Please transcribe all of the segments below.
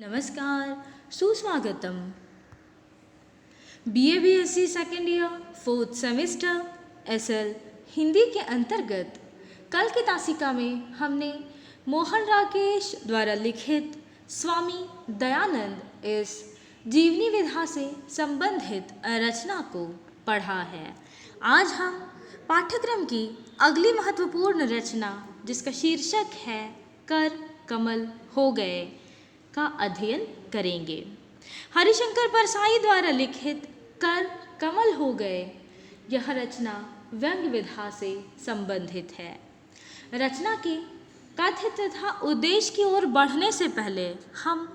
नमस्कार, सुस्वागतम। BA BSc second year fourth semester SL Hindi के अंतर्गत कल की तासिका में हमने मोहन राकेश द्वारा लिखित स्वामी दयानंद इस जीवनी विधा से संबंधित रचना को पढ़ा है। आज हम पाठ्यक्रम की अगली महत्वपूर्ण रचना, जिसका शीर्षक है कर कमल हो गए, का अध्ययन करेंगे। हरिशंकर परसाई द्वारा लिखित कर कमल हो गए यह रचना व्यंग्य विधा से संबंधित है। रचना के कथ्य तथा उद्देश्य की ओर बढ़ने से पहले हम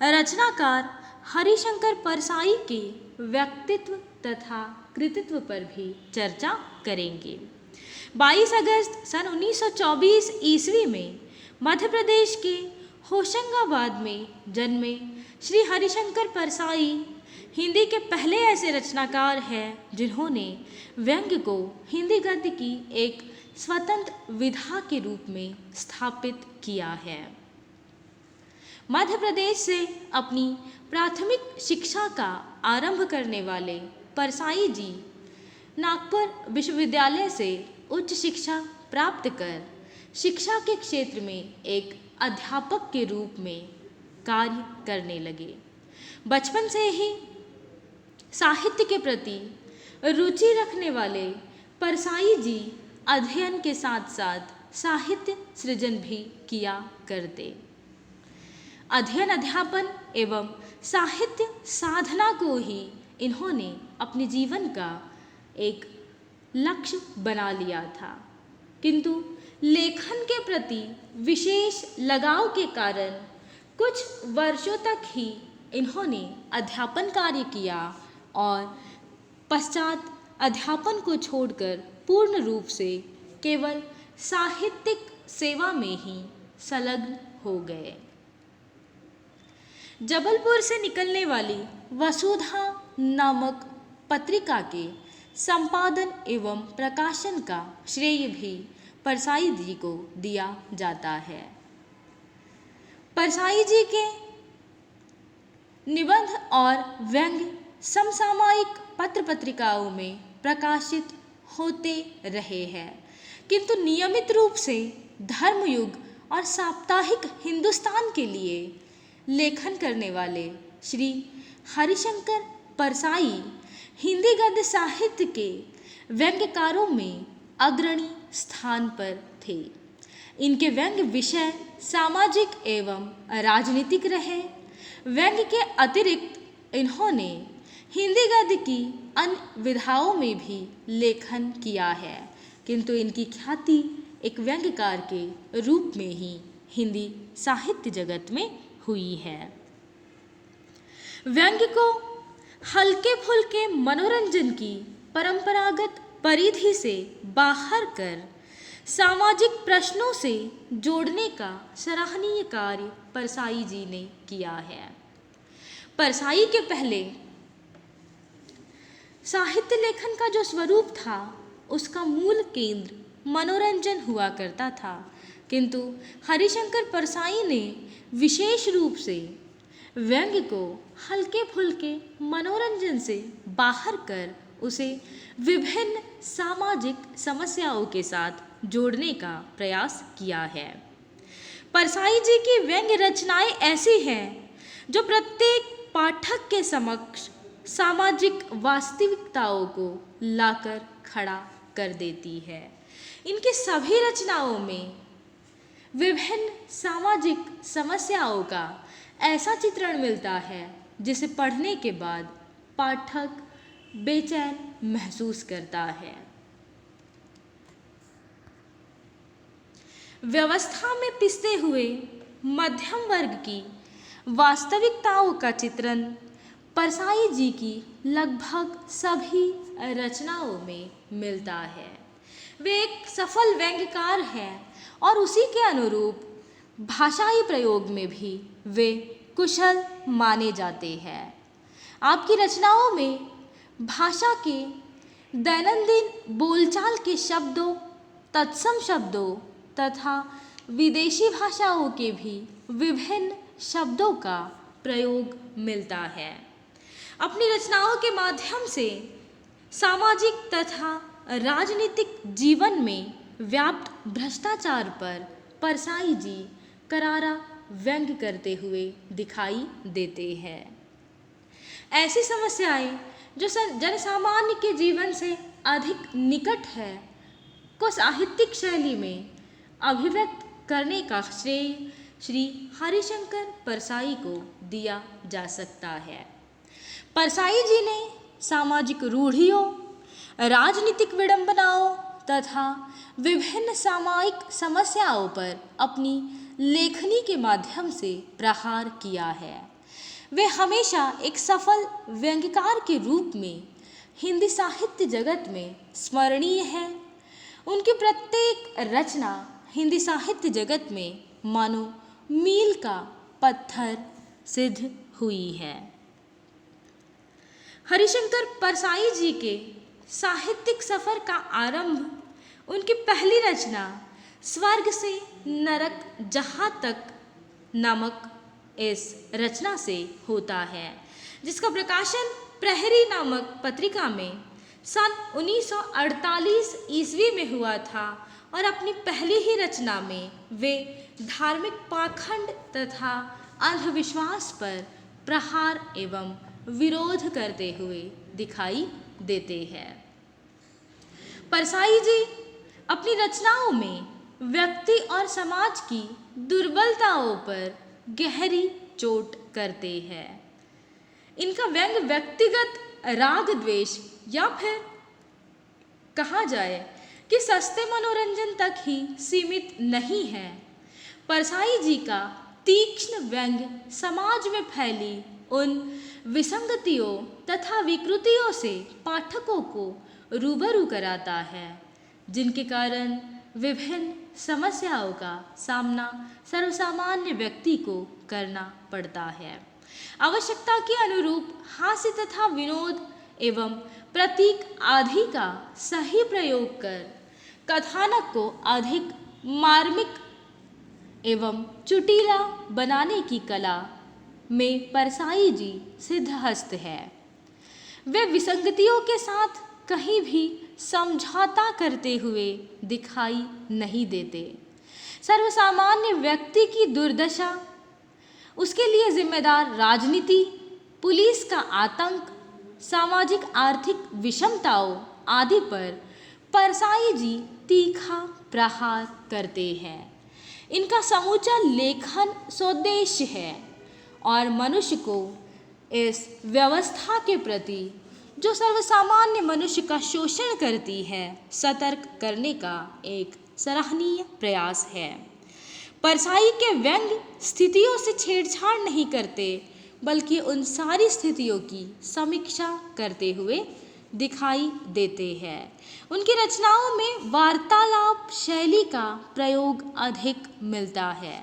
रचनाकार हरिशंकर परसाई के व्यक्तित्व तथा कृतित्व पर भी चर्चा करेंगे। 22 अगस्त सन 1924 ईस्वी में मध्य प्रदेश के होशंगाबाद में जन्मे श्री हरिशंकर परसाई हिंदी के पहले ऐसे रचनाकार हैं जिन्होंने व्यंग्य को हिंदी गद्य की एक स्वतंत्र विधा के रूप में स्थापित किया है। मध्य प्रदेश से अपनी प्राथमिक शिक्षा का आरंभ करने वाले परसाई जी नागपुर विश्वविद्यालय से उच्च शिक्षा प्राप्त कर शिक्षा के क्षेत्र में एक अध्यापक के रूप में कार्य करने लगे। बचपन से ही साहित्य के प्रति रुचि रखने वाले परसाई जी अध्ययन के साथ साथ साहित्य सृजन भी किया करते। अध्ययन, अध्यापन एवं साहित्य साधना को ही इन्होंने अपने जीवन का एक लक्ष्य बना लिया था, किंतु लेखन के प्रति विशेष लगाव के कारण कुछ वर्षों तक ही इन्होंने अध्यापन कार्य किया और पश्चात अध्यापन को छोड़कर पूर्ण रूप से केवल साहित्यिक सेवा में ही संलग्न हो गए। जबलपुर से निकलने वाली वसुधा नामक पत्रिका के संपादन एवं प्रकाशन का श्रेय भी परसाई जी को दिया जाता है। परसाई जी के निबंध और व्यंग्य समसामयिक पत्र पत्रिकाओं में प्रकाशित होते रहे हैं, किंतु नियमित रूप से धर्मयुग और साप्ताहिक हिंदुस्तान के लिए लेखन करने वाले श्री हरिशंकर परसाई हिंदी गद्य साहित्य के व्यंग्यकारों में अग्रणी स्थान पर थे। इनके व्यंग्य विषय सामाजिक एवं राजनीतिक रहे। व्यंग्य के अतिरिक्त इन्होंने हिंदी गद्य की अन्य विधाओं में भी लेखन किया है, किंतु इनकी ख्याति एक व्यंग्यकार के रूप में ही हिंदी साहित्य जगत में हुई है। व्यंग्य को हल्के फुल्के मनोरंजन की परंपरागत परिधि से बाहर कर सामाजिक प्रश्नों से जोड़ने का सराहनीय कार्य परसाई जी ने किया है। परसाई के पहले साहित्य लेखन का जो स्वरूप था उसका मूल केंद्र मनोरंजन हुआ करता था, किंतु हरिशंकर परसाई ने विशेष रूप से व्यंग्य को हल्के फुल्के मनोरंजन से बाहर कर उसे विभिन्न सामाजिक समस्याओं के साथ जोड़ने का प्रयास किया है। परसाई जी की व्यंग्य रचनाएं ऐसी हैं जो प्रत्येक पाठक के समक्ष सामाजिक वास्तविकताओं को लाकर खड़ा कर देती है। इनकी सभी रचनाओं में विभिन्न सामाजिक समस्याओं का ऐसा चित्रण मिलता है जिसे पढ़ने के बाद पाठक बेचैन महसूस करता है। व्यवस्था में पिसते हुए मध्यम वर्ग की वास्तविकताओं का चित्रण परसाई जी की लगभग सभी रचनाओं में मिलता है। वे एक सफल व्यंग्यकार हैं और उसी के अनुरूप भाषाई प्रयोग में भी वे कुशल माने जाते हैं। आपकी रचनाओं में भाषा के दैनंदिन बोलचाल के शब्दों, तत्सम शब्दों तथा विदेशी भाषाओं के भी विभिन्न शब्दों का प्रयोग मिलता है। अपनी रचनाओं के माध्यम से सामाजिक तथा राजनीतिक जीवन में व्याप्त भ्रष्टाचार पर परसाई जी करारा व्यंग्य करते हुए दिखाई देते हैं। ऐसी समस्याएं जो जनसामान्य के जीवन से अधिक निकट है को साहित्यिक शैली में अभिव्यक्त करने का श्रेय श्री हरिशंकर परसाई को दिया जा सकता है। परसाई जी ने सामाजिक रूढ़ियों, राजनीतिक विडंबनाओं तथा विभिन्न सामायिक समस्याओं पर अपनी लेखनी के माध्यम से प्रहार किया है। वे हमेशा एक सफल व्यंग्यकार के रूप में हिंदी साहित्य जगत में स्मरणीय हैं। उनकी प्रत्येक रचना हिंदी साहित्य जगत में मानो मील का पत्थर सिद्ध हुई है। हरिशंकर परसाई जी के साहित्यिक सफर का आरंभ उनकी पहली रचना स्वर्ग से नरक जहाँ तक नामक इस रचना से होता है, जिसका प्रकाशन प्रहरी नामक पत्रिका में सन 1948 ईस्वी में हुआ था और अपनी पहली ही रचना में वे धार्मिक पाखंड तथा अंधविश्वास पर प्रहार एवं विरोध करते हुए दिखाई देते हैं। परसाई जी अपनी रचनाओं में व्यक्ति और समाज की दुर्बलताओं पर गहरी चोट करते हैं। इनका व्यंग्य व्यक्तिगत राग द्वेष या फिर कहा जाए कि सस्ते मनोरंजन तक ही सीमित नहीं है। परसाई जी का तीक्ष्ण व्यंग्य समाज में फैली उन विसंगतियों तथा विकृतियों से पाठकों को रूबरू कराता है, जिनके कारण विभिन्न समस्याओं का सामना सर्वसामान्य व्यक्ति को करना पड़ता है। आवश्यकता के अनुरूप हास्य तथा विनोद एवं प्रतीक आदि का सही प्रयोग कर कथानक को अधिक मार्मिक एवं चुटीला बनाने की कला में परसाई जी सिद्धहस्त है। वे विसंगतियों के साथ कहीं भी समझौता करते हुए दिखाई नहीं देते। सर्वसामान्य व्यक्ति की दुर्दशा, उसके लिए जिम्मेदार राजनीति, पुलिस का आतंक, सामाजिक आर्थिक विषमताओं आदि पर परसाई जी तीखा प्रहार करते हैं। इनका समूचा लेखन स्वदेश्य है और मनुष्य को इस व्यवस्था के प्रति जो सर्वसामान्य मनुष्य का शोषण करती है सतर्क करने का एक सराहनीय प्रयास है। परसाई के व्यंग्य स्थितियों से छेड़छाड़ नहीं करते, बल्कि उन सारी स्थितियों की समीक्षा करते हुए दिखाई देते हैं। उनकी रचनाओं में वार्तालाप शैली का प्रयोग अधिक मिलता है।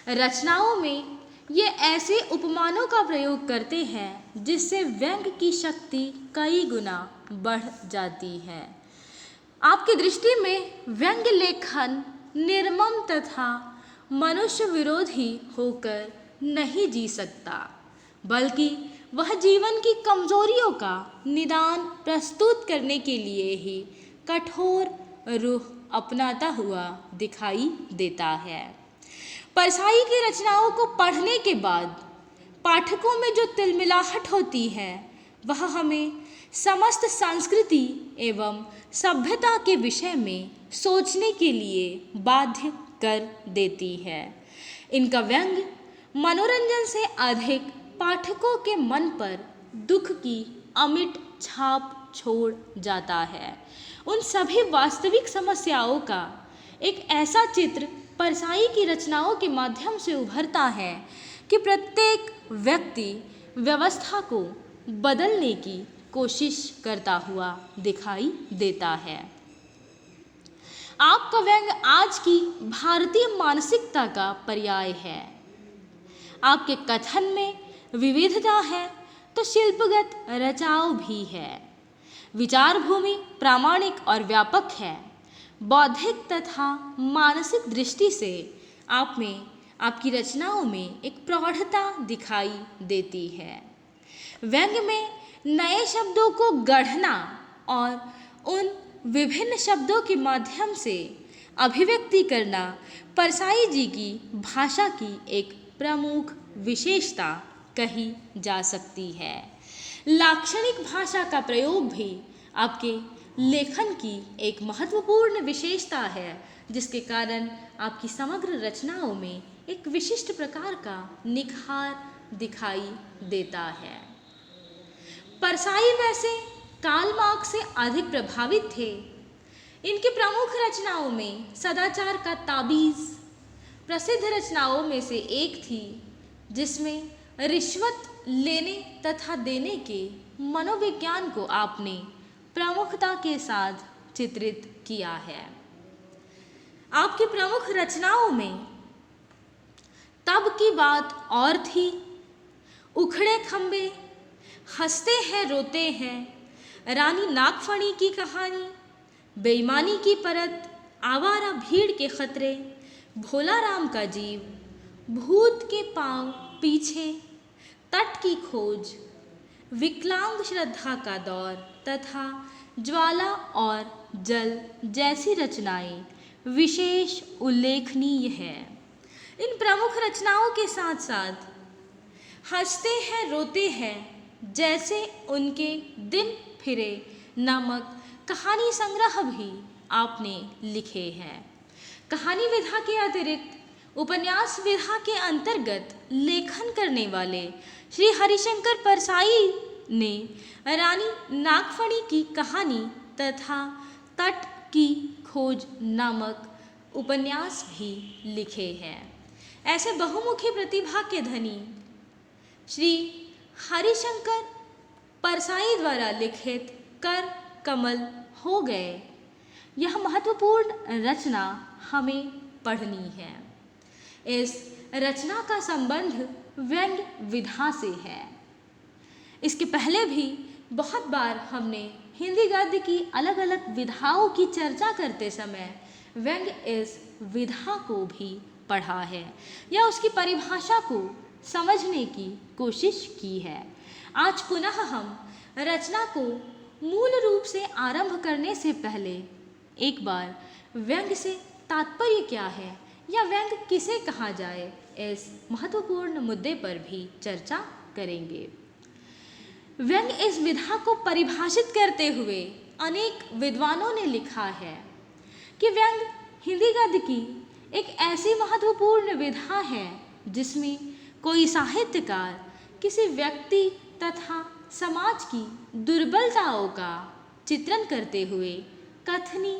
रचनाओं में ये ऐसे उपमानों का प्रयोग करते हैं जिससे व्यंग्य की शक्ति कई गुना बढ़ जाती है। आपकी दृष्टि में व्यंग्य लेखन निर्मम तथा मनुष्य विरोधी होकर नहीं जी सकता, बल्कि वह जीवन की कमजोरियों का निदान प्रस्तुत करने के लिए ही कठोर रूह अपनाता हुआ दिखाई देता है। परसाई की रचनाओं को पढ़ने के बाद पाठकों में जो तिलमिलाहट होती है वह हमें समस्त संस्कृति एवं सभ्यता के विषय में सोचने के लिए बाध्य कर देती है। इनका व्यंग्य मनोरंजन से अधिक पाठकों के मन पर दुख की अमिट छाप छोड़ जाता है। उन सभी वास्तविक समस्याओं का एक ऐसा चित्र परसाई की रचनाओं के माध्यम से उभरता है कि प्रत्येक व्यक्ति व्यवस्था को बदलने की कोशिश करता हुआ दिखाई देता है। आपका व्यंग्य आज की भारतीय मानसिकता का पर्याय है। आपके कथन में विविधता है तो शिल्पगत रचाव भी है। विचार भूमि प्रामाणिक और व्यापक है। बौद्धिक तथा मानसिक दृष्टि से आप में आपकी रचनाओं में एक प्रौढ़ता दिखाई देती है। व्यंग्य में नए शब्दों को गढ़ना और उन विभिन्न शब्दों के माध्यम से अभिव्यक्ति करना परसाई जी की भाषा की एक प्रमुख विशेषता कही जा सकती है। लाक्षणिक भाषा का प्रयोग भी आपके लेखन की एक महत्वपूर्ण विशेषता है, जिसके कारण आपकी समग्र रचनाओं में एक विशिष्ट प्रकार का निखार दिखाई देता है। परसाई वैसे कार्ल मार्क्स से अधिक प्रभावित थे। इनकी प्रमुख रचनाओं में सदाचार का ताबीज़ प्रसिद्ध रचनाओं में से एक थी, जिसमें रिश्वत लेने तथा देने के मनोविज्ञान को आपने प्रमुखता के साथ चित्रित किया है। आपकी प्रमुख रचनाओं में तब की बात और थी, उखड़े खंबे, हंसते हैं रोते हैं, रानी नागफणी की कहानी, बेईमानी की परत, आवारा भीड़ के खतरे, भोला राम का जीव, भूत के पांव पीछे, तट की खोज, विकलांग श्रद्धा का दौर तथा ज्वाला और जल जैसी रचनाएं विशेष उल्लेखनीय है। इन प्रमुख रचनाओं के साथ साथ हंसते हैं रोते हैं जैसे उनके दिन फिरे नामक कहानी संग्रह भी आपने लिखे हैं। कहानी विधा के अतिरिक्त उपन्यास विधा के अंतर्गत लेखन करने वाले श्री हरिशंकर परसाई ने रानी नागफणी की कहानी तथा तट की खोज नामक उपन्यास भी लिखे हैं। ऐसे बहुमुखी प्रतिभा के धनी श्री हरिशंकर परसाई द्वारा लिखित कर कमल हो गए, यह महत्वपूर्ण रचना हमें पढ़नी है। इस रचना का संबंध व्यंग्य विधा से है। इसके पहले भी बहुत बार हमने हिंदी गद्य की अलग अलग विधाओं की चर्चा करते समय व्यंग्य इस विधा को भी पढ़ा है या उसकी परिभाषा को समझने की कोशिश की है। आज पुनः हम रचना को मूल रूप से आरंभ करने से पहले एक बार व्यंग्य से तात्पर्य क्या है या व्यंग्य किसे कहा जाए, इस महत्वपूर्ण मुद्दे पर भी चर्चा करेंगे। व्यंग्य इस विधा को परिभाषित करते हुए अनेक विद्वानों ने लिखा है कि व्यंग्य हिंदी गद्य की एक ऐसी महत्वपूर्ण विधा है जिसमें कोई साहित्यकार किसी व्यक्ति तथा समाज की दुर्बलताओं का चित्रण करते हुए कथनी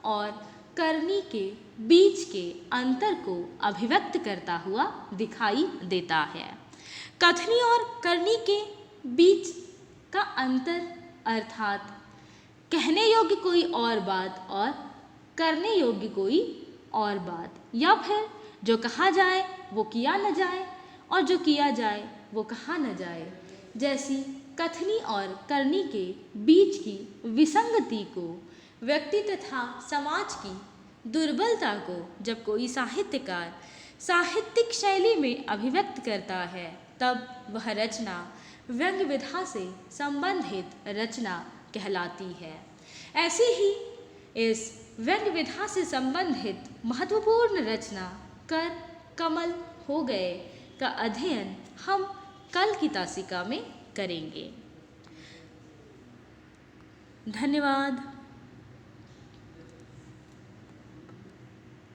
और करनी के बीच के अंतर को अभिव्यक्त करता हुआ दिखाई देता है। कथनी और करनी के बीच का अंतर अर्थात कहने योग्य कोई और बात और करने योग्य कोई और बात, या फिर जो कहा जाए वो किया न जाए और जो किया जाए वो कहा न जाए, जैसी कथनी और करनी के बीच की विसंगति को, व्यक्ति तथा समाज की दुर्बलता को जब कोई साहित्यकार साहित्यिक शैली में अभिव्यक्त करता है, तब वह रचना व्यंग्य विधा से संबंधित रचना कहलाती है। ऐसी ही इस व्यंग्य विधा से संबंधित महत्वपूर्ण रचना कर कमल हो गए का अध्ययन हम कल की तासिका में करेंगे। धन्यवाद।